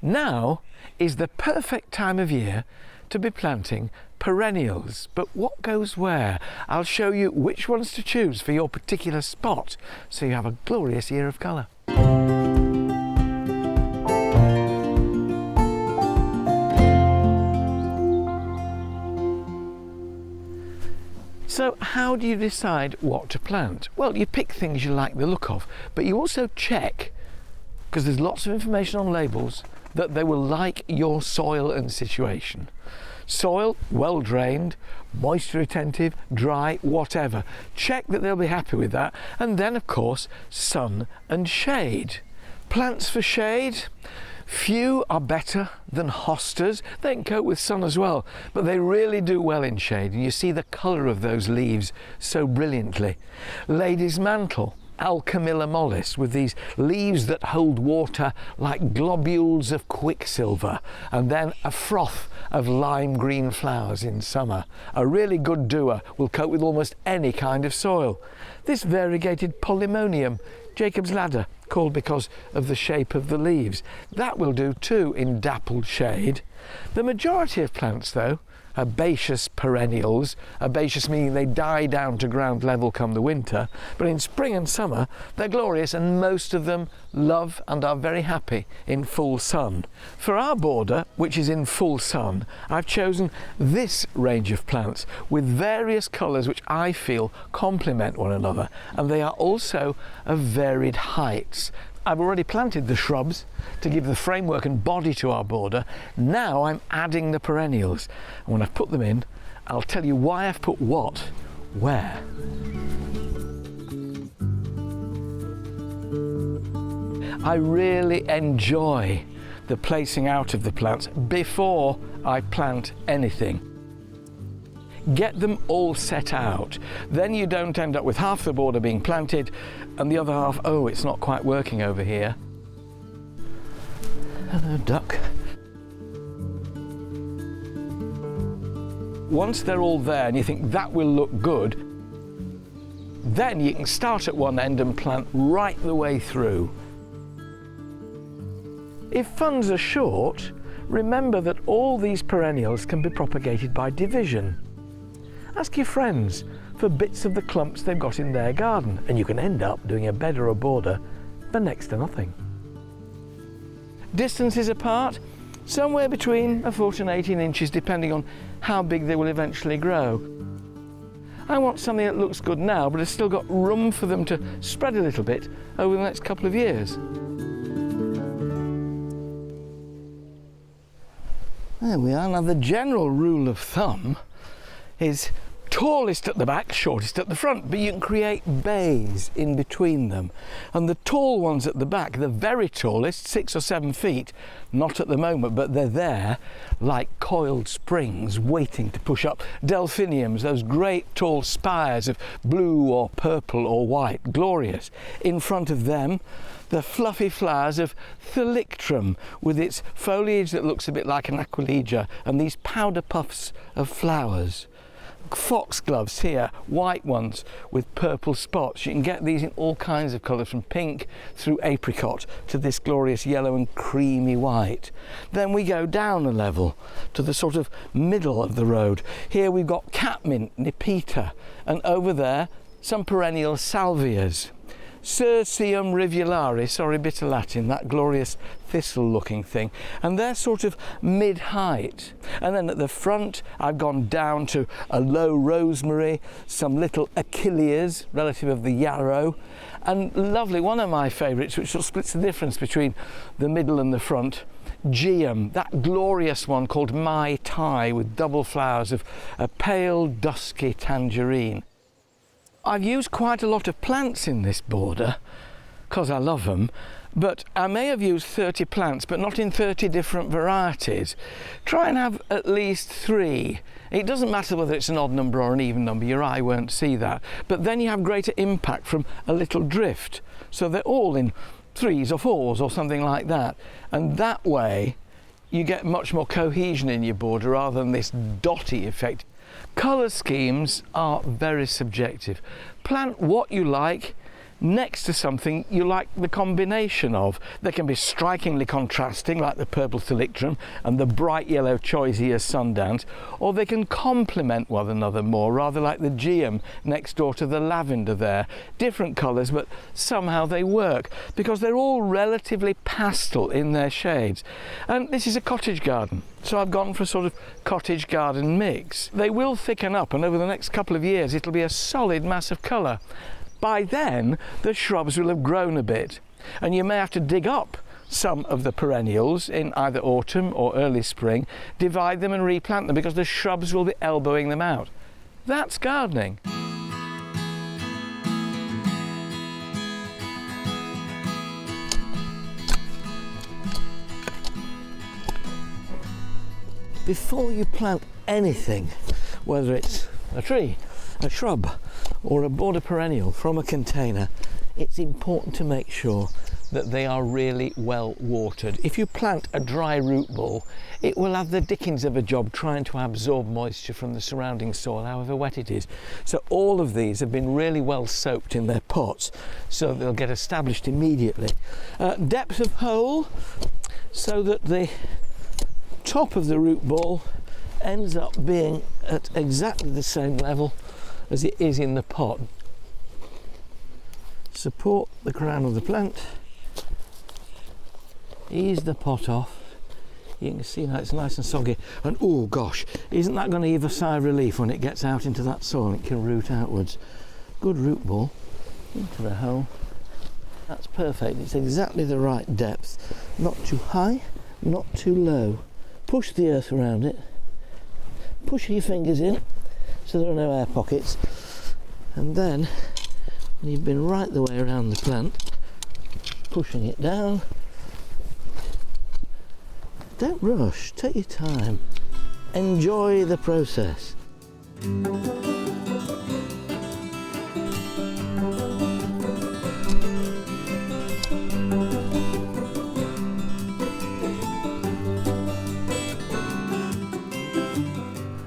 Now is the perfect time of year to be planting perennials, but what goes where? I'll show you which ones to choose for your particular spot so you have a glorious year of colour. So how do you decide what to plant? Well, you pick things you like the look of, but you also check, because there's lots of information on labels, that they will like your soil and situation. Soil, well drained, moisture retentive, dry, whatever. Check that they'll be happy with that. And then, of course, sun and shade. Plants for shade, few are better than hostas. They can cope with sun as well, but they really do well in shade, and you see the colour of those leaves so brilliantly. Lady's mantle, Alchemilla mollis, with these leaves that hold water like globules of quicksilver, and then a froth of lime green flowers in summer. A really good doer, will cope with almost any kind of soil. This variegated Polemonium, Jacob's ladder, called because of the shape of the leaves. That will do too in dappled shade. The majority of plants though, herbaceous perennials, herbaceous meaning they die down to ground level come the winter, but in spring and summer they're glorious, and most of them love and are very happy in full sun. For our border, which is in full sun, I've chosen this range of plants with various colours which I feel complement one another, and they are also of varied heights. I've already planted the shrubs to give the framework and body to our border. Now I'm adding the perennials. And when I've put them in, I'll tell you why I've put what, where. I really enjoy the placing out of the plants before I plant anything. Get them all set out, then you don't end up with half the border being planted and the other half, oh, it's not quite working over here. Hello, duck. Once they're all there and you think that will look good, then you can start at one end and plant right the way through. If funds are short, remember that all these perennials can be propagated by division. Ask your friends for bits of the clumps they've got in their garden, and you can end up doing a bed or a border for next to nothing. Distances apart, somewhere between a foot and 18 inches, depending on how big they will eventually grow. I want something that looks good now, but has still got room for them to spread a little bit over the next couple of years. There we are. Now, the general rule of thumb is tallest at the back, shortest at the front, but you can create bays in between them. And the tall ones at the back, the very tallest, 6 or 7 feet, not at the moment, but they're there like coiled springs waiting to push up. Delphiniums, those great tall spires of blue or purple or white, glorious. In front of them, the fluffy flowers of Thalictrum, with its foliage that looks a bit like an Achillea, and these powder puffs of flowers. Foxgloves here, white ones with purple spots. You can get these in all kinds of colours, from pink through apricot to this glorious yellow and creamy white. Then we go down a level to the sort of middle of the road. Here we've got catmint, Nepeta, and over there some perennial salvias. Cirsium rivulari, sorry, bit of Latin, that glorious thistle-looking thing. And they're sort of mid-height. And then at the front, I've gone down to a low rosemary, some little Achilleas, relative of the yarrow, and lovely, one of my favourites, which sort of splits the difference between the middle and the front, Geum, that glorious one called Mai Tai, with double flowers of a pale, dusky tangerine. I've used quite a lot of plants in this border because I love them, but I may have used 30 plants, but not in 30 different varieties. Try and have at least 3. It doesn't matter whether it's an odd number or an even number, your eye won't see that, but then you have greater impact from a little drift. So they're all in 3s or 4s or something like that, and that way you get much more cohesion in your border rather than this dotty effect. Colour schemes are very subjective. Plant what you like next to something you like the combination of. They can be strikingly contrasting, like the purple thalictrum and the bright yellow choisya sundance, or they can complement one another more, rather like the geum next door to the lavender there. Different colours, but somehow they work because they're all relatively pastel in their shades. And this is a cottage garden, so I've gone for a sort of cottage garden mix. They will thicken up, and over the next couple of years it'll be a solid mass of colour. By then the shrubs will have grown a bit, and you may have to dig up some of the perennials in either autumn or early spring, divide them and replant them, because the shrubs will be elbowing them out. That's gardening. Before you plant anything, whether it's a tree, a shrub or a border perennial from a container, it's important to make sure that they are really well watered. If you plant a dry root ball, it will have the dickens of a job trying to absorb moisture from the surrounding soil, however wet it is. So all of these have been really well soaked in their pots, so they'll get established immediately. Depth of hole, so that the top of the root ball ends up being at exactly the same level as it is in the pot. Support the crown of the plant, ease the pot off. You can see now it's nice and soggy, and oh gosh, isn't that going to give a sigh of relief when it gets out into that soil and it can root outwards. Good root ball into the hole. That's perfect, it's exactly the right depth, not too high, not too low. Push the earth around it, push your fingers in so there are no air pockets, and then when you've been right the way around the plant, pushing it down. Don't rush, take your time, enjoy the process.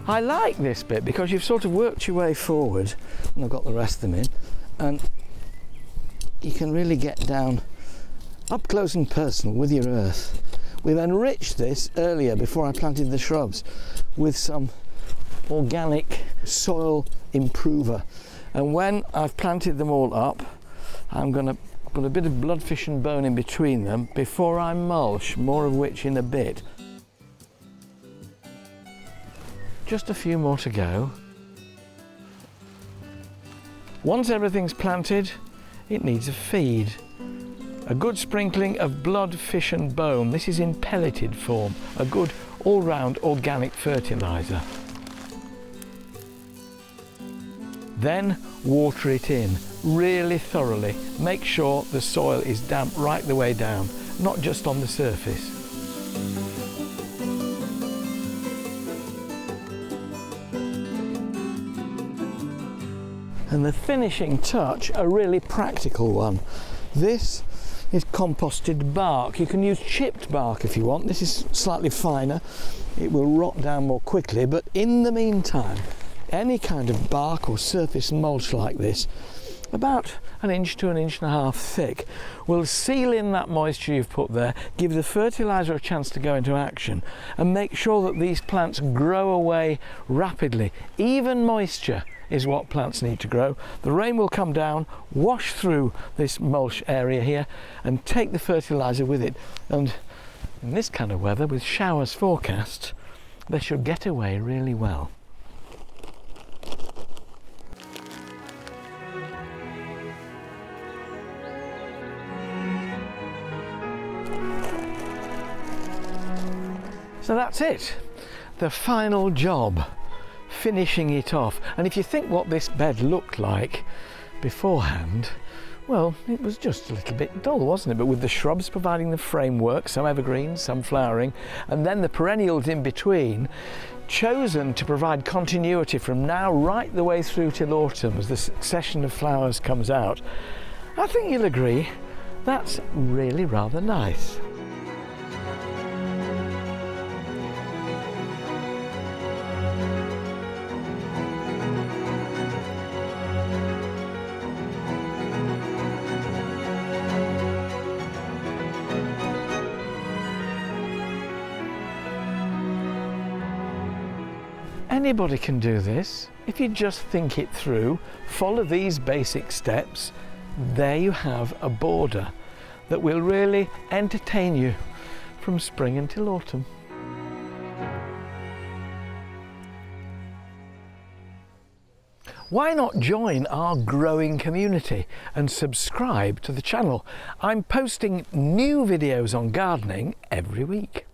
I like this bit because you've sort of worked your way forward, and I've got the rest of them in, and you can really get down up close and personal with your earth. We've enriched this earlier, before I planted the shrubs, with some organic soil improver, and when I've planted them all up, I'm going to put a bit of bloodfish and bone in between them before I mulch, more of which in a bit. Just a few more to go. Once everything's planted, it needs a feed. A good sprinkling of blood, fish and bone. This is in pelleted form, a good all-round organic fertilizer. Then water it in really thoroughly. Make sure the soil is damp right the way down, not just on the surface. And the finishing touch, a really practical one. This is composted bark. You can use chipped bark if you want. This is slightly finer. It will rot down more quickly, but in the meantime, any kind of bark or surface mulch like this, about 1 inch to 1.5 inches thick, will seal in that moisture you've put there, give the fertilizer a chance to go into action, and make sure that these plants grow away rapidly. Even moisture is what plants need to grow. The rain will come down, wash through this mulch area here, and take the fertilizer with it. And in this kind of weather, with showers forecast, they should get away really well. So that's it, the final job, finishing it off. And if you think what this bed looked like beforehand, well, it was just a little bit dull, wasn't it? But with the shrubs providing the framework, some evergreens, some flowering, and then the perennials in between, chosen to provide continuity from now right the way through till autumn as the succession of flowers comes out, I think you'll agree that's really rather nice. Anybody can do this. If you just think it through, follow these basic steps, there you have a border that will really entertain you from spring until autumn. Why not join our growing community and subscribe to the channel? I'm posting new videos on gardening every week.